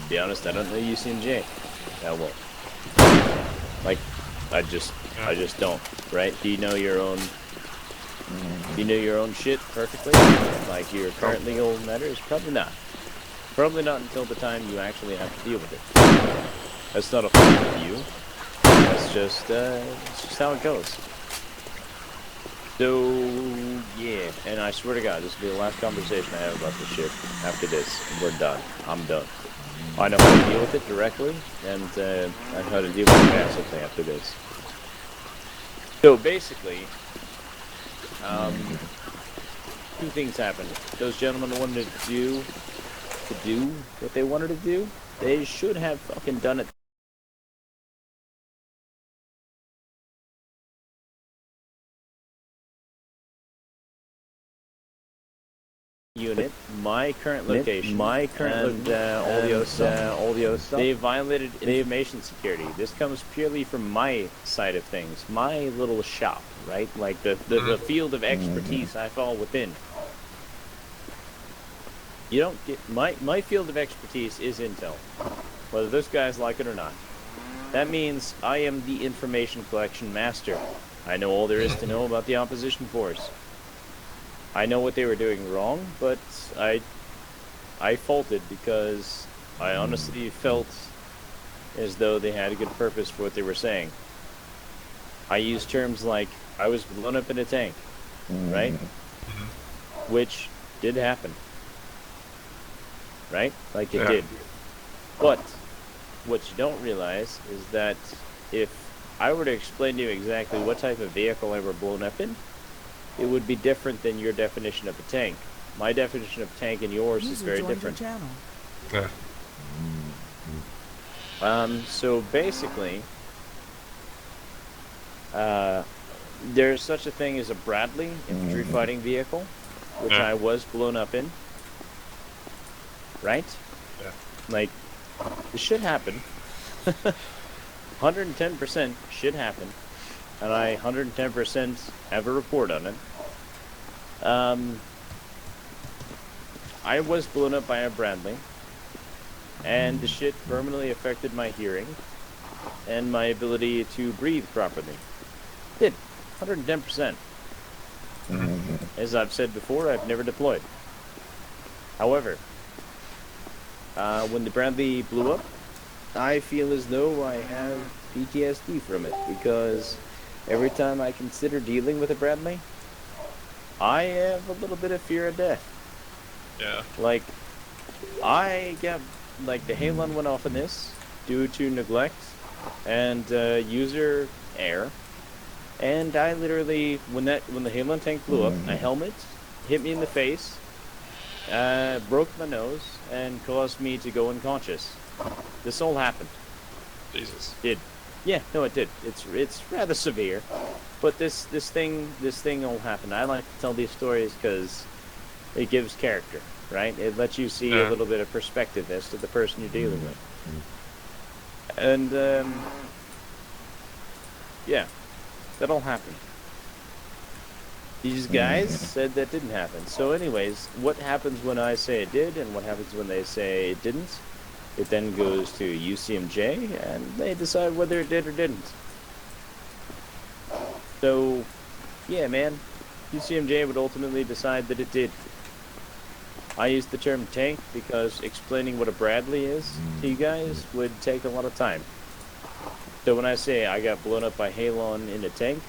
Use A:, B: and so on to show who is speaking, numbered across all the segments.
A: be honest, I don't know UCMJ that well. Like, I just don't, right? Do you know your own? Do you know your own shit perfectly? Like your current legal matters? Probably not. Probably not until the time you actually have to deal with it. That's not a fault of you. It's just how it goes. So, yeah, and I swear to God, this will be the last conversation I have about this shit. After this, we're done. I'm done. I know how to deal with it directly, and I know how to deal with the massive thing after this. So basically, two things happened. Those gentlemen wanted to do what they wanted to do. They should have fucking done it. Unit, my current location, all the other stuff. They violated information security. This comes purely from my side of things, my little shop, right? Like the field of expertise I fall within. You don't get my field of expertise is intel, whether those guys like it or not. That means I am the information collection master. I know all there is to know about the opposition force. I know what they were doing wrong, but I faulted because I honestly felt as though they had a good purpose for what they were saying. I used terms like, I was blown up in a tank, right? Which did happen. Right? Like it did. But what you don't realize is that if I were to explain to you exactly what type of vehicle I were blown up in, it would be different than your definition of a tank. My definition of tank and yours is very different.
B: Yeah.
A: So basically, there's such a thing as a Bradley infantry fighting vehicle, which I was blown up in. Right?
B: Yeah.
A: Like, this should happen. 110% should happen. And I 110% have a report on it. I was blown up by a Bradley, and the shit permanently affected my hearing and my ability to breathe properly. Did 110%. As I've said before, I've never deployed. However, when the Bradley blew up, I feel as though I have PTSD from it, because every time I consider dealing with a Bradley, I have a little bit of fear of death.
B: Yeah.
A: Like, I got, like, the Halon went off in this due to neglect and user error, and I literally, when the Halon tank blew up, a helmet hit me in the face, broke my nose, and caused me to go unconscious. This all happened.
B: Jesus.
A: Did. Yeah, no, it did. It's rather severe, but this thing all happened. I like to tell these stories because it gives character, right? It lets you see a little bit of perspective as to the person you're dealing with. And yeah, that all happened. These guys said that didn't happen. So anyways, what happens when I say it did, and what happens when they say it didn't? It then goes to UCMJ, and they decide whether it did or didn't. So, yeah, man, UCMJ would ultimately decide that it did. I use the term tank because explaining what a Bradley is to you guys would take a lot of time. So when I say I got blown up by Halon in a tank,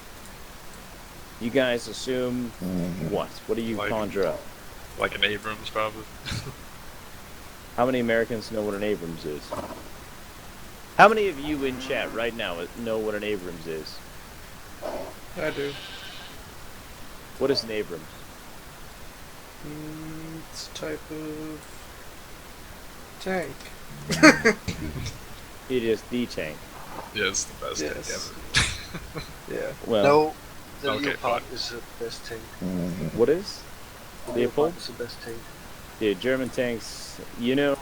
A: you guys assume what? What do you conjure up?
B: Like an Abrams, probably.
A: How many Americans know what an Abrams is? How many of you in chat right now know what an Abrams is?
C: I do.
A: What is an Abrams?
C: It's a type of tank.
A: It is the tank.
B: Yeah, it's the best tank ever.
C: Yeah.
A: Well,
D: No, the
B: Okay,
D: Leopard
B: fine.
D: is the best tank.
A: what is?
D: The
A: Leopold?
D: Leopard is the best tank.
A: Yeah, German tanks, you know,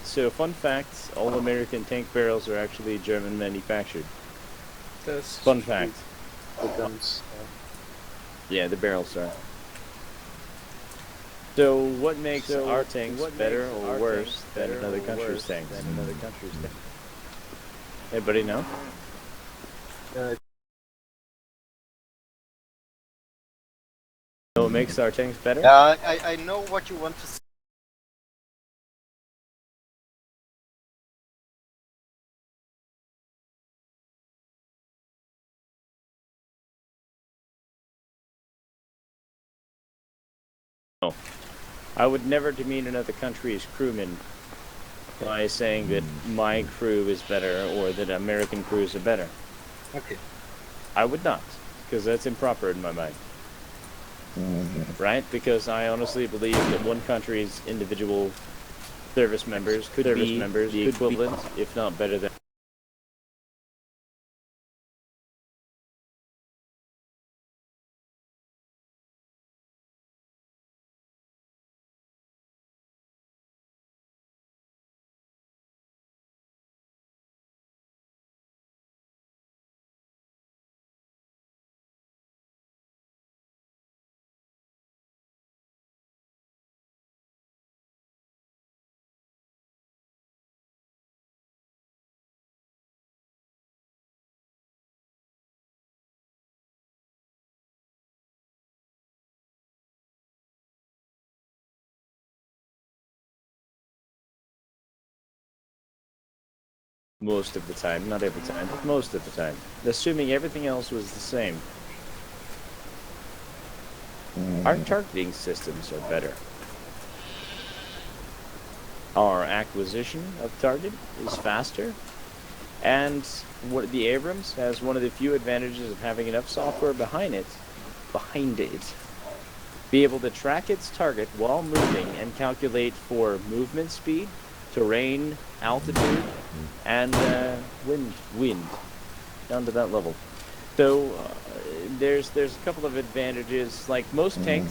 A: so fun fact, all American tank barrels are actually German manufactured.
C: That's
A: Fun fact.
D: The guns.
A: Yeah, the barrels are. So what makes our tanks better or worse than another country's tanks? Anybody know? So what makes our tanks better?
D: Yeah, I know what you want to say.
A: I would never demean another country's crewmen by saying that my crew is better or that American crews are better.
D: Okay.
A: I would not, because that's improper in my mind. Right? Because I honestly believe that one country's individual service members could be the equivalent, if not better than. Most of the time, not every time, but most of the time. Assuming everything else was the same. Our targeting systems are better. Our acquisition of target is faster. And what the Abrams has one of the few advantages of having enough software behind it, be able to track its target while moving and calculate for movement speed, terrain, altitude, and wind, down to that level. So there's a couple of advantages. Like most tank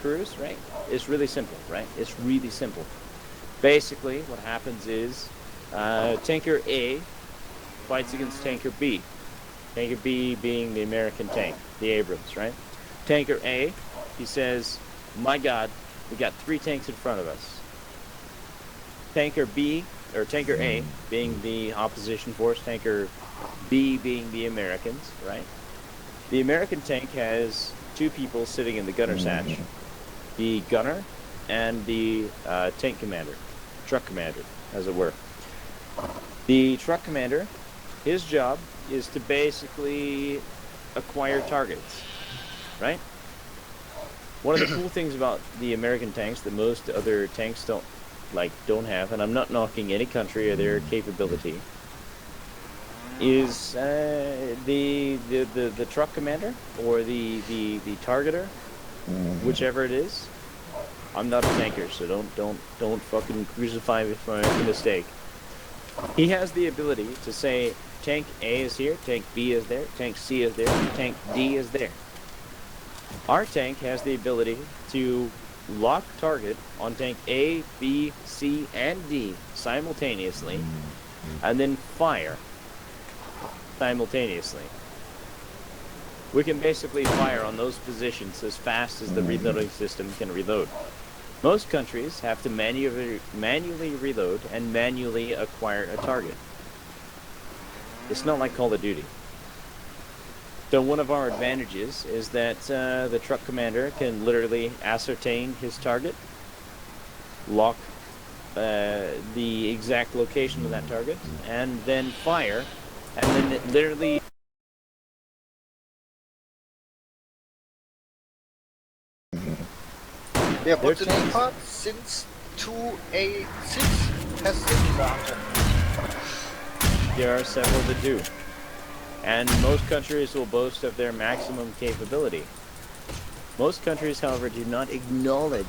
A: crews, right? It's really simple, right? It's really simple. Basically, what happens is tanker A fights against tanker B. Tanker B being the American tank, the Abrams, right? Tanker A, he says, "My God, we got 3 tanks in front of us." Tanker B, or Tanker A being the opposition force, Tanker B being the Americans, right? The American tank has 2 people sitting in the gunner's hatch. The gunner and the tank commander, truck commander, as it were. The truck commander, his job is to basically acquire targets, right? One of the cool things about the American tanks that most other tanks don't have, and I'm not knocking any country or their capability, is the truck commander or the targeter, whichever it is. I'm not a tanker, so don't fucking crucify me for a mistake. He has the ability to say tank A is here, tank B is there, tank C is there, tank D is there. Our tank has the ability to lock target on tank A, B, C, and D simultaneously, and then fire simultaneously. We can basically fire on those positions as fast as the reloading system can reload. Most countries have to manually reload and manually acquire a target. It's not like Call of Duty. So one of our advantages is that the truck commander can literally ascertain his target, lock the exact location of that target, and then fire, and then it literally...
D: Yeah, but the new part, since 2A6 has this launcher.
A: There are several that do. And most countries will boast of their maximum capability. Most countries, however, do not acknowledge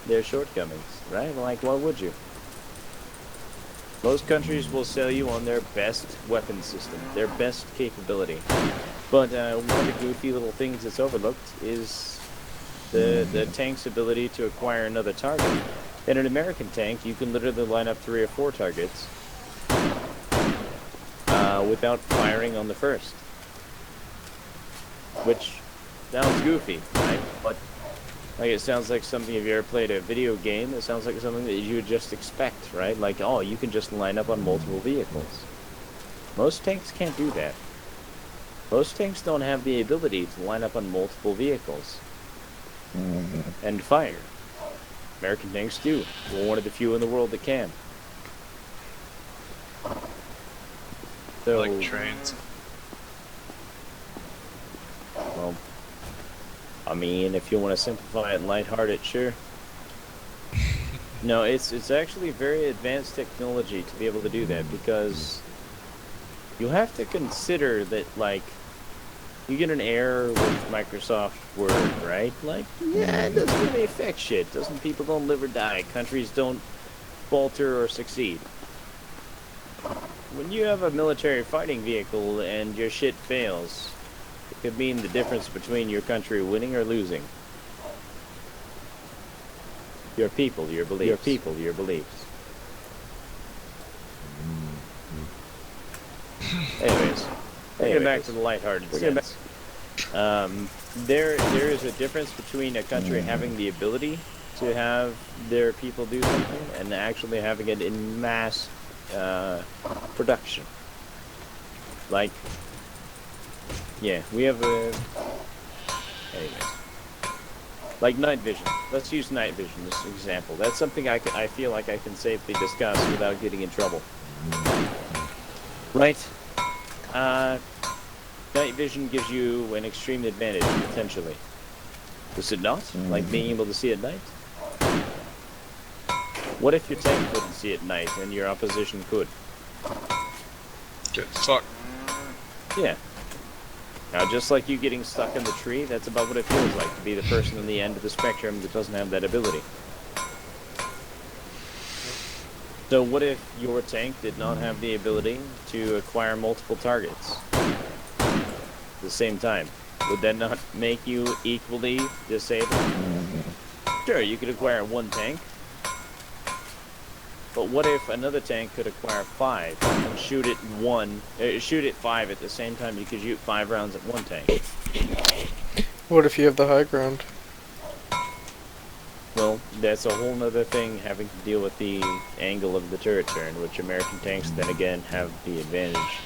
A: their shortcomings, right? Like, why would you? Most countries will sell you on their best weapon system, their best capability. But one of the goofy little things that's overlooked is the tank's ability to acquire another target. In an American tank, you can literally line up 3 or 4 targets without firing on the first. Which sounds goofy, right? But Like, it sounds like something, if you ever played a video game, it sounds like something that you would just expect, right? Like, oh, you can just line up on multiple vehicles. Most tanks can't do that. Most tanks don't have the ability to line up on multiple vehicles and fire. American tanks do. We're one of the few in the world that can. So,
B: Like trains.
A: well, I mean, if you want to simplify it and lighthearted, sure. No, it's actually very advanced technology to be able to do that, because you have to consider that, like, you get an error with Microsoft Word, right? Like, yeah, it doesn't really affect shit. People don't live or die. Countries don't falter or succeed. When you have a military fighting vehicle and your shit fails, it could mean the difference between your country winning or losing. Your people, your beliefs. Your people, your beliefs. Anyways, get back to the lighthearted sense. There is a difference between a country having the ability to have their people do something and actually having it in mass production. Like, yeah, we have a... Anyways. Like night vision. Let's use night vision as an example. That's something I feel like I can safely discuss without getting in trouble. Right? Night vision gives you an extreme advantage, potentially. Does it not? Like being able to see at night? What if your tank couldn't see at night and your opposition could?
B: Get fucked.
A: Yeah. Now, just like you getting stuck in the tree, that's about what it feels like to be the person on the end of the spectrum that doesn't have that ability. So what if your tank did not have the ability to acquire multiple targets at the same time? Would that not make you equally disabled? Sure, you could acquire one tank. But what if another tank could acquire 5 and shoot it 5 at the same time? You could shoot 5 rounds at one tank.
C: What if you have the high ground?
A: Well, that's a whole nother thing, having to deal with the angle of the turret turn, which American tanks then again have the advantage.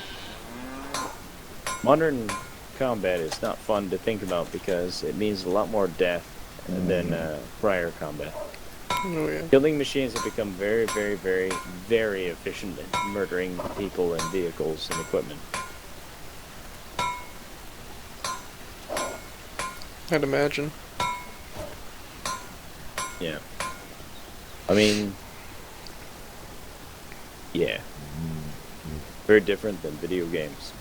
A: Modern combat is not fun to think about because it means a lot more death than prior combat.
C: Oh yeah.
A: Killing machines have become very, very, very, very efficient at murdering people and vehicles and equipment.
C: I'd imagine.
A: Yeah. I mean, yeah. Very different than video games.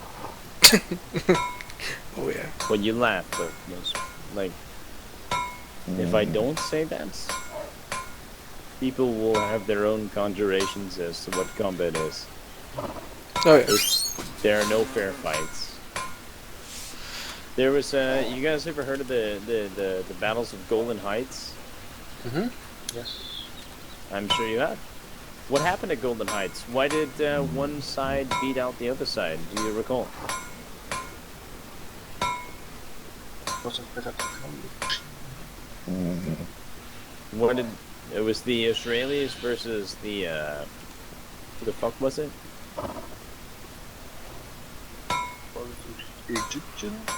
C: Oh yeah.
A: When you laugh, but most, like, if I don't say that, people will have their own conjurations as to what combat is.
C: Oh yeah.
A: There are no fair fights. There was, you guys ever heard of the battles of Golden Heights?
D: Mm-hmm. Yes.
A: I'm sure you have. What happened at Golden Heights? Why did one side beat out the other side? Do you recall?
D: Wasn't better technology.
A: What did... It was the Israelis versus the, who the fuck was it?
D: Was it Egyptians?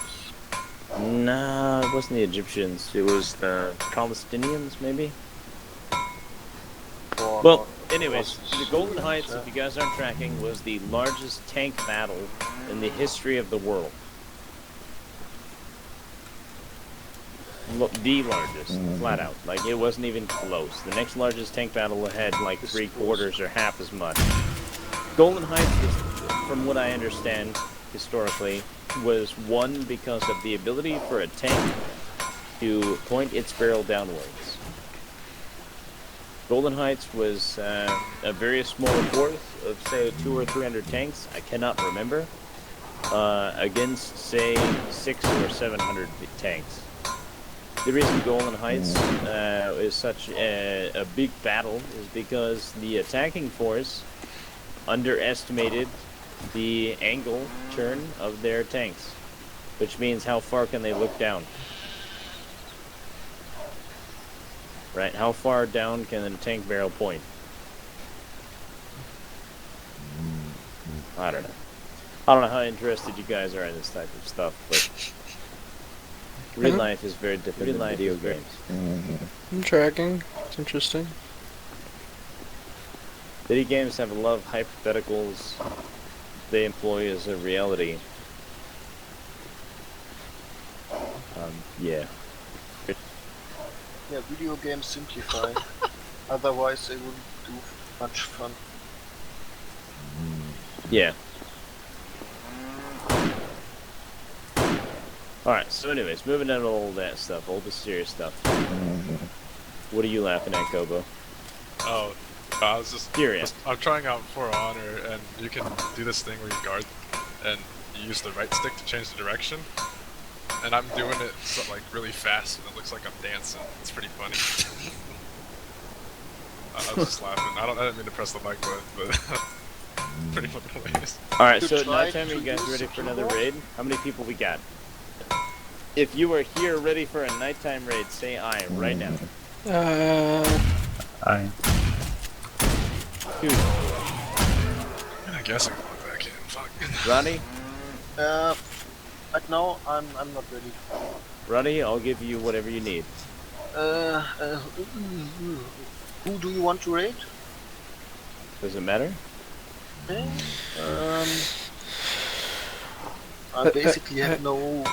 A: No, it wasn't the Egyptians. It was the Palestinians, maybe?
D: Or
A: Well, anyways, the Golden Heights, if you guys aren't tracking, was the largest tank battle in the history of the world. The largest, flat out. Like, it wasn't even close. The next largest tank battle had like 3/4 or half as much. Golden Heights, was, from what I understand historically, was won because of the ability for a tank to point its barrel downwards. Golden Heights was a very small force of, say, 200 or 300 tanks, I cannot remember, against, say, 600 or 700 tanks. The reason Golden Heights is such a big battle is because the attacking force underestimated the angle turn of their tanks, which means how far can they look down. right? How far down can a tank barrel point? I don't know. I don't know how interested you guys are in this type of stuff, but real life is very different than video games.
C: I'm tracking. It's interesting.
A: Video games have a lot of hypotheticals they employ as a reality. Yeah.
D: Yeah, video games simplify. Otherwise, they wouldn't do much fun.
A: Yeah. Alright, so anyways, moving on to all that stuff, all the serious stuff. What are you laughing at, Kobo?
B: Oh, I was just
A: Curious.
B: I'm trying out For Honor, and you can do this thing where you guard and you use the right stick to change the direction. And I'm doing it so, like really fast, and it looks like I'm dancing. It's pretty funny. I was just laughing. I didn't mean to press the mic button, but pretty fucking hilarious.
A: Alright,
D: To
A: so at
D: try
A: nighttime, are
D: to
A: you guys
D: use
A: ready
D: the
A: for another
D: keyboard?
A: raid? How many people we got? If you are here ready for a nighttime raid, say aye right now.
E: Aye.
A: Dude,
B: I guess I can log back in. Fuck.
A: Ronnie?
D: Right now, I'm not ready.
A: Ronnie, I'll give you whatever you need.
D: Who do you want to raid?
A: Does it matter?
D: Okay. I basically have no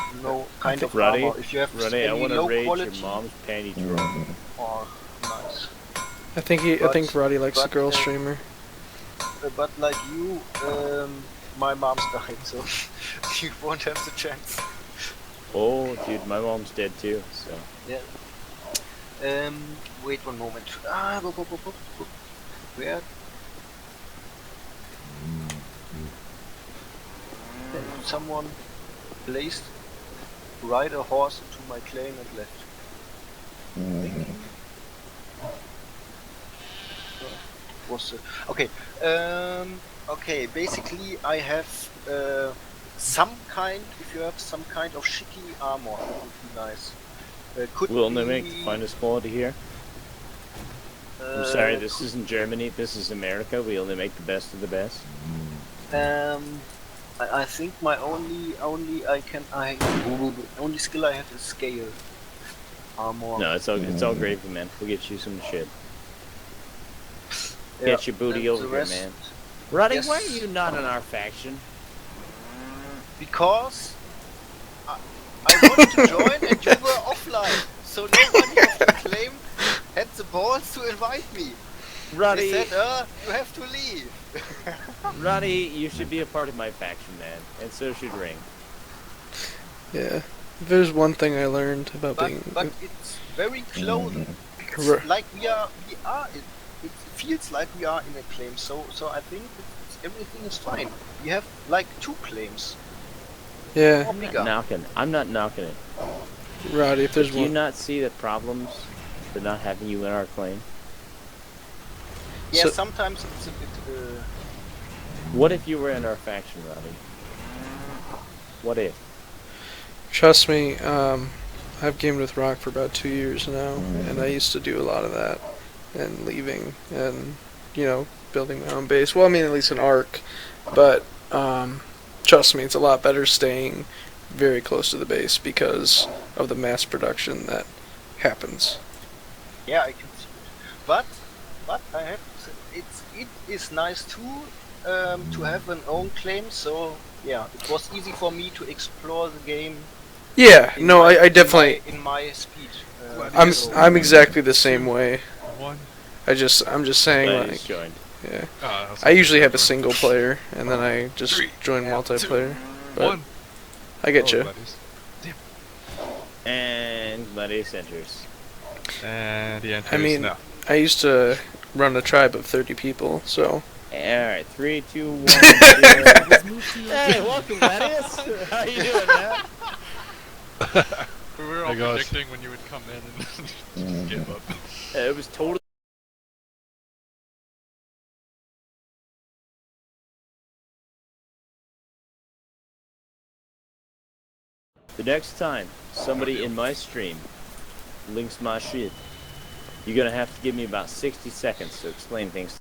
D: kind of
A: Roddy,
D: armor. If you have
A: Roddy, I
D: any
A: want to
D: low
A: raid
D: quality,
A: your mom's panty drawer.
D: or nice.
C: I think Roddy likes the
D: but,
C: girl streamer.
D: But like you, my mom's died, so you won't have the chance.
A: Oh, dude, my mom's dead too, so.
D: Yeah. Wait one moment. Where? Someone placed ride a horse into my claim and left. Was okay. Okay. Basically, I have some kind. If you have some kind of shitty armor, it would be nice. Could
A: We'll only
D: be,
A: make the finest quality here. I'm sorry, this isn't Germany, this is America. We only make the best of the best.
D: I think my only skill I have is scale armor.
A: No, it's all gravy, man. We'll get you some shit.
D: Yeah,
A: Get your booty
D: and
A: over
D: the
A: here,
D: rest-
A: man. Roddy,
D: Yes.
A: why are you not in our faction?
D: Because I wanted to join and you were offline, so nobody of the claim had the balls to invite me.
A: Roddy,
D: They said, you have to leave.
A: Roddy, you should be a part of my faction, man. And so should Ring.
C: Yeah. If there's one thing I learned about
D: But,
C: being
D: but it's very close. It's
C: Ru-
D: like we are. It feels like we are in a claim. So I think everything is fine. We have like 2 claims.
C: yeah,
D: Or bigger.
A: I'm not knocking it.
C: Roddy. If there's
A: Do you
C: one,
A: not see the problems for not having you in our claim?
D: Yeah,
C: So-
D: sometimes it's a bit.
A: What if you were in our faction, Roddy? What if?
C: trust me, I've gamed with Rock for about 2 years now, and I used to do a lot of that, and leaving, and building my own base. Well, I mean, at least an arc, but trust me, it's a lot better staying very close to the base because of the mass production that happens.
D: Yeah, I can see it. But I have to say, it is nice too to have an own claim. So yeah, it was easy for me to explore the game.
C: Yeah,
D: in
C: no,
D: my-
C: I definitely.
D: in my speed.
C: I'm exactly the same way.
B: One.
C: I'm just saying,
A: Ladies
C: like,
A: joined.
C: yeah.
B: That's
C: I usually have a single player, and then I just
B: 3,
C: join multiplayer. But
B: One.
C: I get you.
B: Buddies.
A: And Gladius enters.
B: And the entries
C: I mean,
B: now.
C: I used to run a tribe of 30 people, so
A: Alright, 3, 2, 1, 0. Hey, welcome, Gladius! How you doing, man?
B: We were all
E: Hey, guys.
B: predicting when you would come in and just give up.
A: It was totally. The next time somebody in my stream links my shit, You're gonna have to give me about 60 seconds to explain things